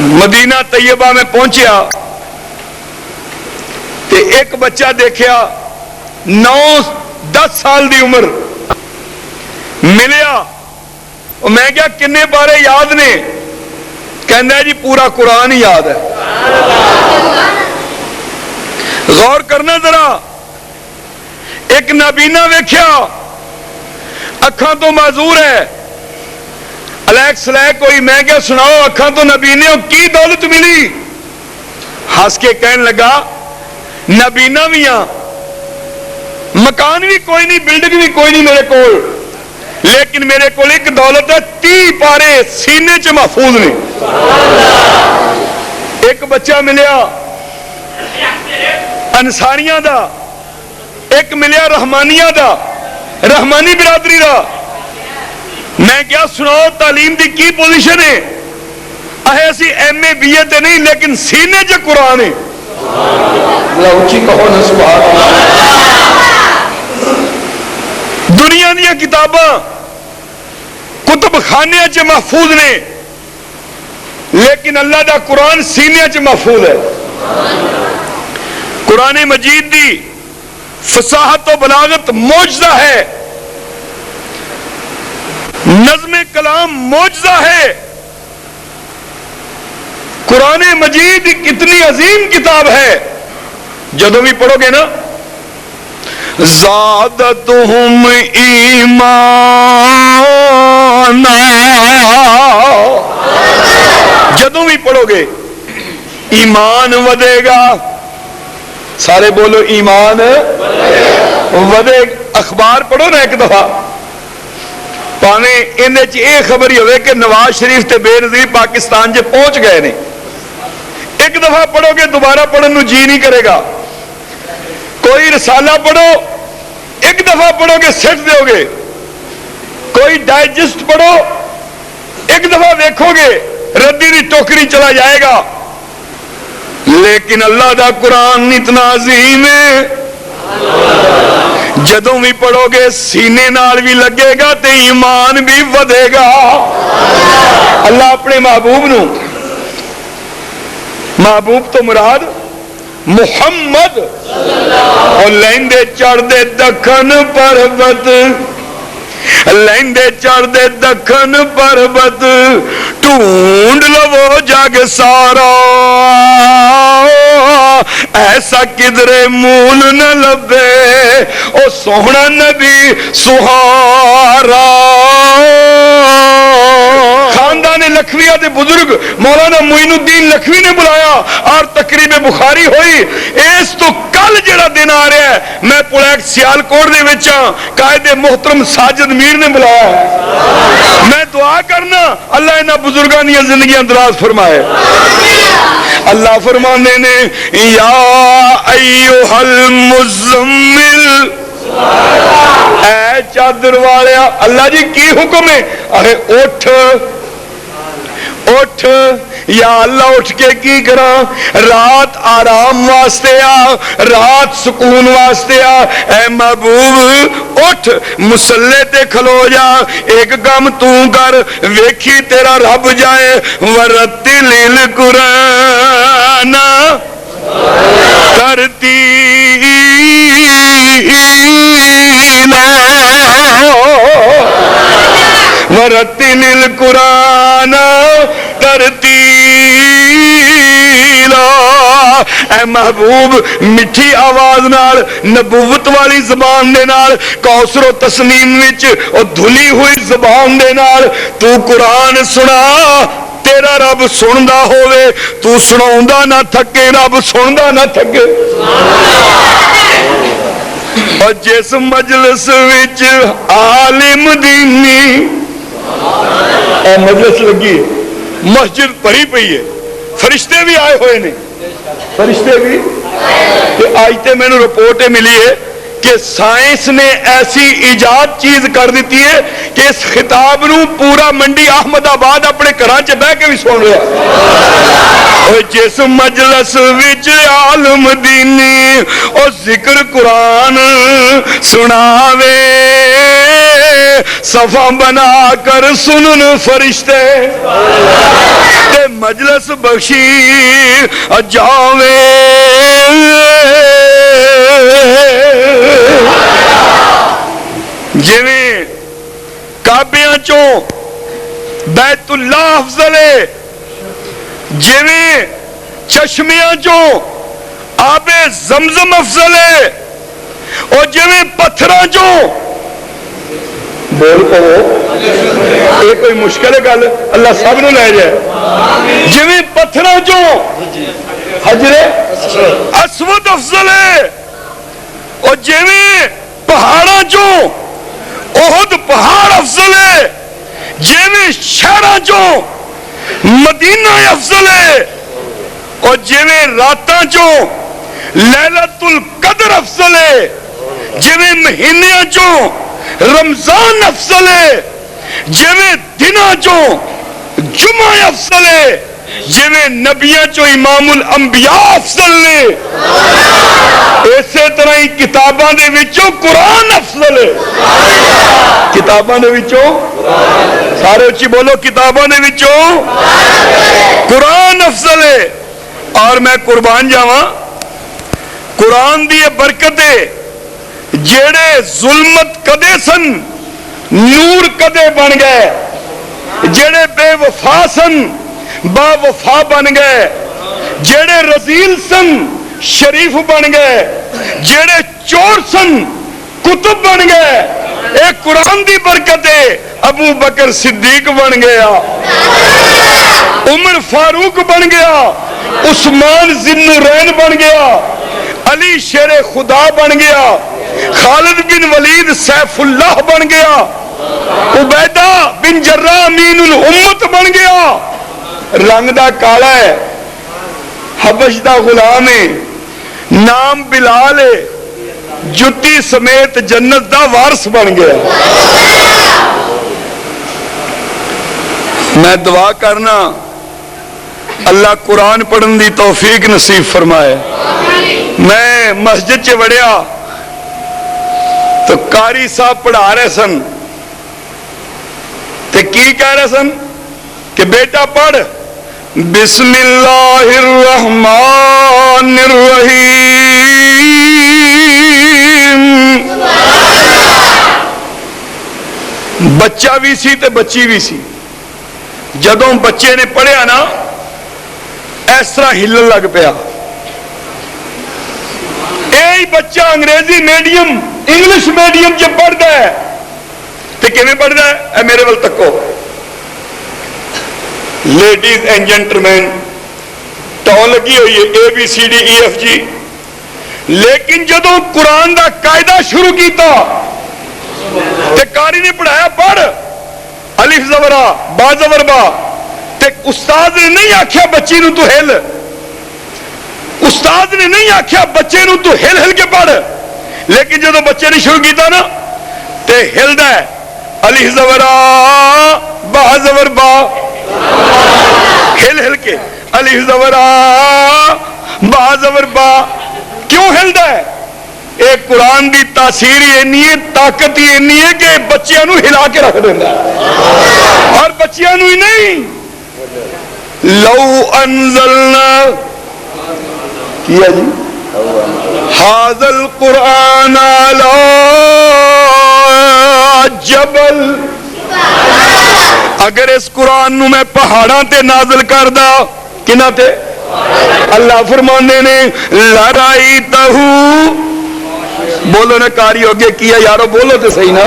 مدینہ طیبہ میں پہنچیا تے ایک بچہ دیکھیا 9-10 سال دی عمر ملیا. میں کیا کنے بارے یاد نے؟ کہنا جی پورا قرآن ہی یاد ہے. غور کرنا ذرا. ایک نابینا ویکھیا اکھاں تو معذور ہے الیک سلیک کوئی. میں کیا سناؤ اکھاں تو نبینے ہو کی دولت ملی؟ ہنس کے کہنے لگا نبینا بھی ہاں مکان بھی کوئی نہیں بلڈنگ بھی کوئی نہیں میرے کول لیکن میرے کول ایک دولت ہے 30 پارے سینے چ محفوظ نے. ایک بچہ ملیا انصاریاں دا ایک ملیا رحمانیہ دا رحمانی برادری دا. میں کیا سناؤ تعلیم دی کی پوزیشن ہے؟ ایسی ایم اے بی اے تے نہیں لیکن سینے چ قرآن ہے. اونچی کہو نا سبحان اللہ. دنیا دیا کتاباں کتب خانے چ محفوظ نے لیکن اللہ دا قرآن سینے چ محفوظ ہے. قرآن مجید دی فصاحت و بلاغت معجزہ ہے. نظم کلام معجزہ ہے. قرآن مجید کتنی عظیم کتاب ہے. جدوں بھی پڑھو گے نا زادتہم ایمانا جدوں بھی پڑھو گے ایمان ودے گا. سارے بولو ایمان ودے. اخبار پڑھو نا ایک دفعہ پاویں اندے چ یہ خبر ہی ہوئے کہ نواز شریف تے بے نظیر پاکستان جے پہنچ گئے نے. ایک دفعہ پڑھو گے دوبارہ پڑھن نو جی نہیں کرے گا. کوئی رسالہ پڑھو ایک دفعہ پڑھو گے سٹ دیو گے. کوئی ڈائجسٹ پڑھو ایک دفعہ دیکھو گے ردی دی ٹوکری چلا جائے گا. لیکن اللہ دا قرآن اتنا عظیم ہے جدوں بھی پڑھو گے سینے نال بھی لگے گا تے ایمان بھی ودے گا. اللہ اپنے محبوب نو محبوب تو مراد محمد اور لیندے چڑھ دے دکھن پربت لیندے چڑھ دے دکھن پربت ڈھونڈ لو جگ سارا ایسا کدرے مول نہ لبے او سوہنا نبی سہارا. خاندان لکھویہ دے بزرگ مولانا معین الدین لکھوی نے بلایا اور تقریب بخاری ہوئی. اس تو کل جڑا دن آ رہا ہے میں پولیک سیالکوٹ دے وچاں قائد محترم ساجد میر نے بلایا. میں دعا کرنا اللہ انہاں بزرگاں دی زندگیاں دراز فرمائے. اللہ فرمانے نے یا ایھا المزمل اے چادر والیا. اللہ جی کی حکم ہے؟ ارے اٹھ اٹھ. یا اللہ اٹھ کے کی کراں؟ رات آرام واسطے آ رات سکون واسطے آ. اے محبوب اٹھ مصلے تے کھلو جا. ایک کام تو کر ویکھی تیرا رب جائے. ورتل القرآن ترتیلا ورتل القرآن ترتیلا. اے محبوب میٹھی آواز نال نبوت والی زبان دے نال کوثر و تسنیم وچ او دھلی ہوئی زبان دے نال تو قرآن سنا. تیرا رب سندا ہووے تو سناوندا نہ تھکے. رب سندا نہ تھکے. اور جس مجلس وچ عالم دینی اے مجلس لگی مسجد بھری پئی ہے فرشتے بھی آئے ہوئے نے. فرشتے بھی کہ آج تے میں نے رپورٹ ملی ہے کہ سائنس نے ایسی ایجاد چیز کر دیتی ہے کہ اس خطاب نو پورا منڈی احمد آباد اپنے گھراں چ بیٹھ کے بھی سن رہا. جس مجلس وچ عالم دینی او ذکر قرآن سناوے صفا بنا کر سنن فرشتے تے مجلس بخشی جاوے جویں کعبیاں چوں بیت اللہ افضل ہے، جویں چشمیاں چوں آب زمزم افضل ہے، اور جویں پتھراں چوں بول پاؤ یہ کوئی مشکل ہے گل، اللہ سب نو لے جائے، جویں پتھراں چوں حجر اسود افضل ہے، اور جویں پہاڑاں چوں احد پہاڑ افضل ہے، جویں شہراں چوں مدینہ افضل ہے، اور جویں راتاں چوں لیلۃ القدر افضل ہے، جویں مہینیاں چوں رمضان افضل ہے، جویں دناں چوں جمعہ افضل ہے، جویں نبیاں چوں امام الانبیاء افضل نے، اسی طرح ہی کتاباں دے وچوں قرآن افضل ہے، کتاباں دے وچوں سارے اچھی بولو کتاباں دے وچوں قرآن افضل ہے۔ اور میں قربان جاواں قرآن دی برکت ہے، جیڑے ظلمت کدے سن نور کدے بن گئے، جیڑے بے وفا سن با وفا بن گئے، جیڑے رذیل سن شریف بن گئے، جیڑے چور سن کتب بن گئے۔ ایک قرآن دی برکت ہے، ابو بکر صدیق بن گیا، عمر فاروق بن گیا، عثمان ذی النورین بن گیا، علی شیر خدا بن گیا، خالد بن ولید سیف اللہ بن گیا، عبیدہ بن جراح امین الامت بن گیا۔ رنگ دا کالا ہے، حبش دا غلام ہے، نام بلال ہے، جتی سمیت جنت دا وارث بن گیا۔ میں دعا کرنا اللہ قرآن پڑھن دی توفیق نصیب فرمائے۔ میں مسجد چ وڑیا تو قاری صاحب پڑھا رہے سن، تے کی کہہ رہے سن کہ بیٹا پڑھ بسم اللہ الرحمن الرحیم۔ بچہ بھی سی تے بچی بھی سی، جدوں بچے نے پڑھیا نا اس طرح ہلن لگ پیا۔ یہی بچہ انگریزی میڈیم انگلش میڈیم جب پڑھتا ہے تو کیویں پڑھتا ہے؟ اے میرے ول تکو، لیڈیز اینڈ جینٹلمین ٹون لگی ہوئی ہے A B C D E F G, لیکن جدوں قرآن دا قاعدہ شروع کیتا تے قاری نے پڑھایا پڑھ الف زبر آ با زبر با، تے استاد نے نہیں آکھیا بچی نو تو ہل، استاد نے نہیں آکھیا بچے نو تو ہل ہل کے پڑھ، لیکن جدو بچے نے شروع کیتا نا تے ہلدا ہے الف زبر آ با زبر با، ہل ہل کے الف زبر آ با زبر با۔ کیوں ہلدا ہے؟ ایک قرآن دی تاثیر ہی اینی ہے، طاقت ہی اینی ہے کہ بچیاں نو ہلا کے رکھ دیندا ہے، اور بچیاں نو ہی نہیں۔ لو انزلنا کیا جی ھذا القرآن علی جبل، اگر اس قرآن نو میں پہاڑاں تے نازل کردا، کنا تے؟ اللہ فرمانے نے لرائیتہ، بولو نا کاری ہوگے کیا یارو بولو تے صحیح نا،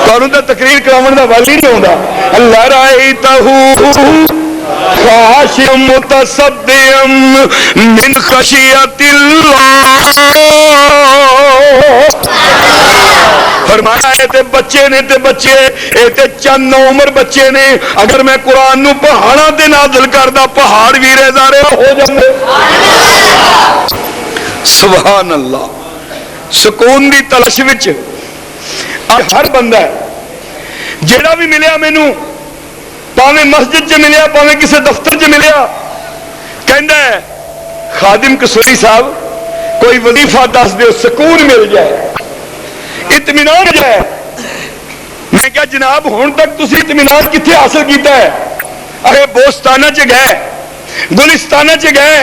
تانوں تے تقریر کراون دا ویل ہی نہیں ہوندا۔ لرائیتہ خاشعا متصدعا من خشیت اللہ، فرمایا اے تے بچے نے تے بچے اے تے چند عمر بچے نے، اگر میں قرآن نو پہاڑاں تے نازل کردا پہاڑ ویرے دارے ہو جاندے۔ سبحان اللہ۔ سکون دی تلاش وچ ہر بندہ ہے جیڑا بھی ملیا مینوں، پاویں مسجد چ ملیا پاویں کسی دفتر چ ملیا، کہندا ہے خادم کسوری صاحب کوئی وظیفہ دس دیو سکون مل جائے، اطمینان ہو جائے۔ میں کہا جناب ہن تک تسی اطمینان کتنے حاصل کیتا ہے؟ ارے بوستانہ چ گئے گلستانہ چ گئے،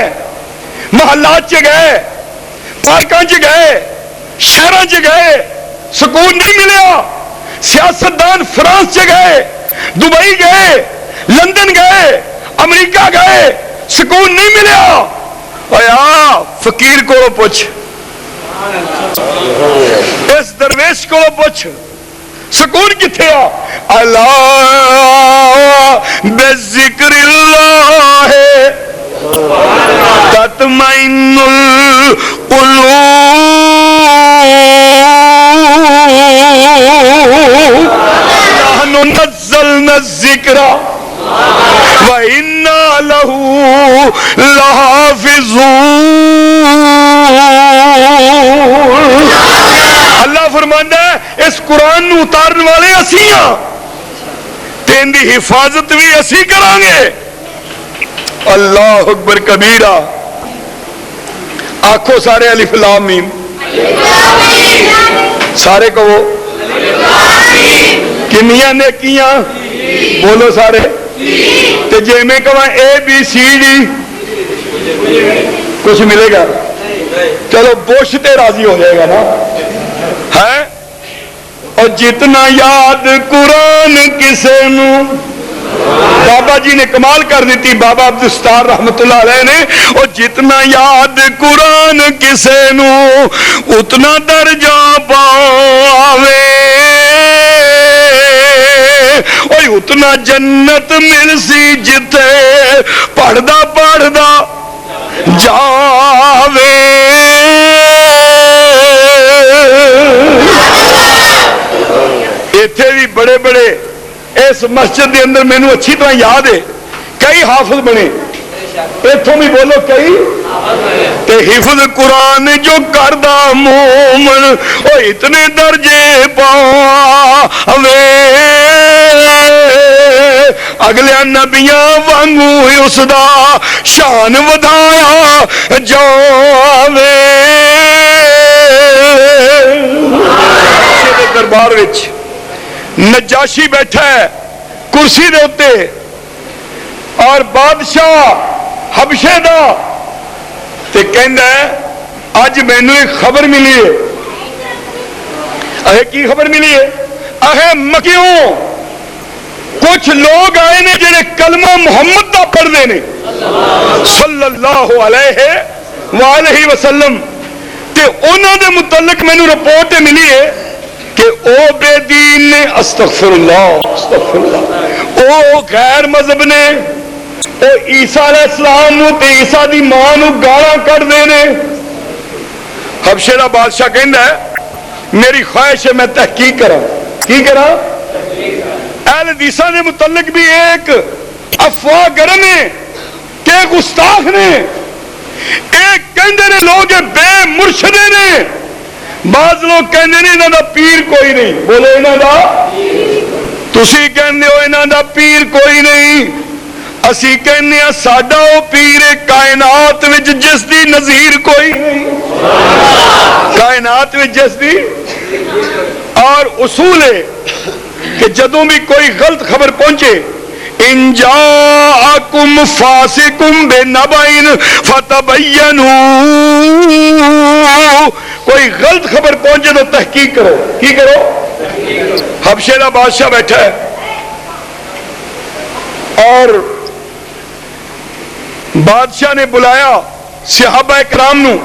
محلات چ گئے، پارکاں چ گئے، شہراں چ گئے، سکون نہیں ملیا۔ سیاستدان فرانس چ گئے، دبئی گئے، لندن گئے، امریکہ گئے، سکون نہیں ملیا۔ اویا فقیر کو پوچھ، اس درویش کو پوچھ، سکون کتھے آ؟ الا بذکر اللہ تطمئن القلوب، نحن نزلنا الذکر وَإِنَّا لَهُ لَحَافِظُونَ۔ اللہ فرماندا ہے اس قرآن نو اتارن والے اسی ہاں تے ان دی حفاظت بھی اسی کران گے۔ اللہ اکبر کبیرہ، آکھو سارے الف لام میم، سارے کہو کنیاں نیکیاں بولو سارے، تے جے میں کہاں اے بی سی ڈی کچھ ملے گا؟ چلو بوش تے راضی ہو جائے گا نا ہے۔ اور جتنا یاد قرآن کسے نو، بابا جی نے کمال کر دیتی، بابا عبدالستار رحمت اللہ علیہ نے، اور جتنا یاد قرآن کسے نو اتنا درجہ پاوے، اوہ اتنا جنت مل سی جتے پڑھدا پڑھدا جاوے۔ ایتھے بھی بڑے بڑے اس مسجد دے اندر مینوں اچھی طرح یاد ہے کئی حافظ بنے، ایتھوں بھی بولو کئی، تے حفظ قرآن جو کردا مومن او اتنے درجے پاوے، اگلے نبیاں وانگو اس دا شان ودایا جاوے۔ دربار وچ نجاشی بیٹھا ہے کرسی دے اتے، اور بادشاہ حبشے دا تے کہندا ہے اج مینوں ایک خبر ملی ہے۔ اے کی خبر ملی ہے؟ اے مکیوں کچھ لوگ آئے نے جڑے کلمہ محمد دا پڑھ دے نے صلی اللہ علیہ وآلہ وسلم، تے انہوں دے متعلق مینوں رپورٹ ملی ہے کہ او بے دین نے، استغفر اللہ استغفر اللہ، او غیر مذہب نے، او عیسیٰ علیہ السلام نو تے عیسیٰ دی ماں نو گالاں کر دے نے۔ حبشے دا بادشاہ کہندا ہے میری خواہش ہے میں تحقیق کراں، کی کراں؟ اہل حدیثاں دے متعلق بھی ایک افواہ گرم ہے کہ گستاخ نے، ایک کہندے نے لوگ بے مرشدے نے، بعض لوگ کہندے نے انہاں دا پیر کوئی نہیں، بولو انہاں دا، تسی کہندے ہو انہاں دا پیر کوئی نہیں، اسی کہنے ہیں ساڈا او پیر کائنات وچ جس دی نظیر کوئی نہیں، کائنات وچ جس دی، اور اصول ہے کہ جدوں بھی کوئی غلط خبر پہنچے ان جاءکم فاسقم بنبأ فتبینوا، کوئی غلط خبر پہنچے تو تحقیق کرو، کی کرو؟ حبشے دا بادشاہ بیٹھا ہے اور بادشاہ نے بلایا صحابہ کرام نو،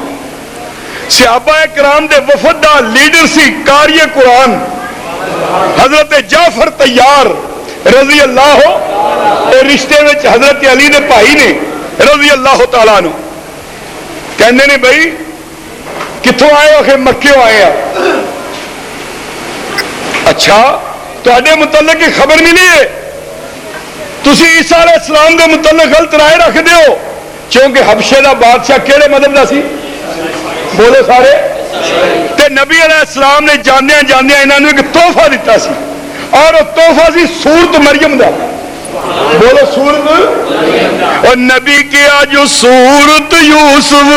صحابہ کرام دے وفد دا لیڈر سی قاری قرآن حضرت جعفر طیار رضی اللہ، اور رشتے میں حضرت علی دے بھائی نے رضی اللہ تعالیٰ عنہ، کہنے نے بھائی کتھوں آئے ہو؟ کہ مکیوں آئے ہیں۔ اچھا تواڈے متعلق خبر ملی ہے تسی عیسیٰ علیہ السلام دے متعلق غلط رائے رکھ دیو، کیونکہ حبشے دا بادشاہ کیڑے مذہب دا سی؟ بولو سارے، تے نبی علیہ السلام نے جاندیاں جاندیاں انہاں نوں ایک تحفہ دیتا سی، اور وہ تحفہ سی سورت مریم دا، بولو سورت، اور نبی کیا جو سورت یوسف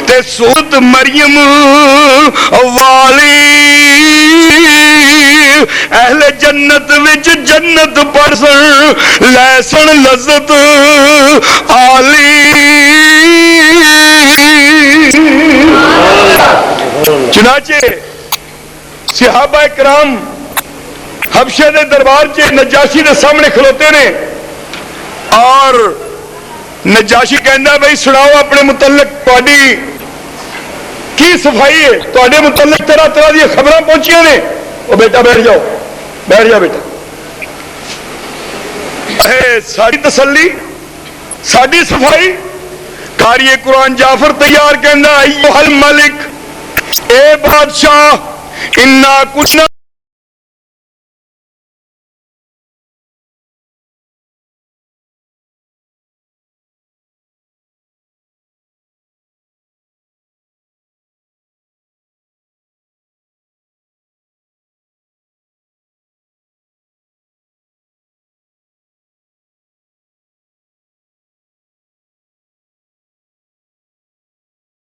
تے سورت مریم والی اہل جنت وچ جنت پرسن لے سن لذت عالی. چنانچہ صحابہ کرام حبشے دے دربار چ نجاشی دے سامنے کھلوتے نے اور نجاشی کہندا بھائی سناؤ اپنے متعلق تہاڈی کی صفائی ہے, تہاڈے متعلق طرح طرح دی خبراں پہنچیاں نے. او بیٹا بیٹھ جاؤ, بیٹھ جا بیٹا. اے ساری تسلی, ساری صفائی. قاری قرآن جعفر تیار کہندا ایھا الملک, اے بادشاہ, انا کنا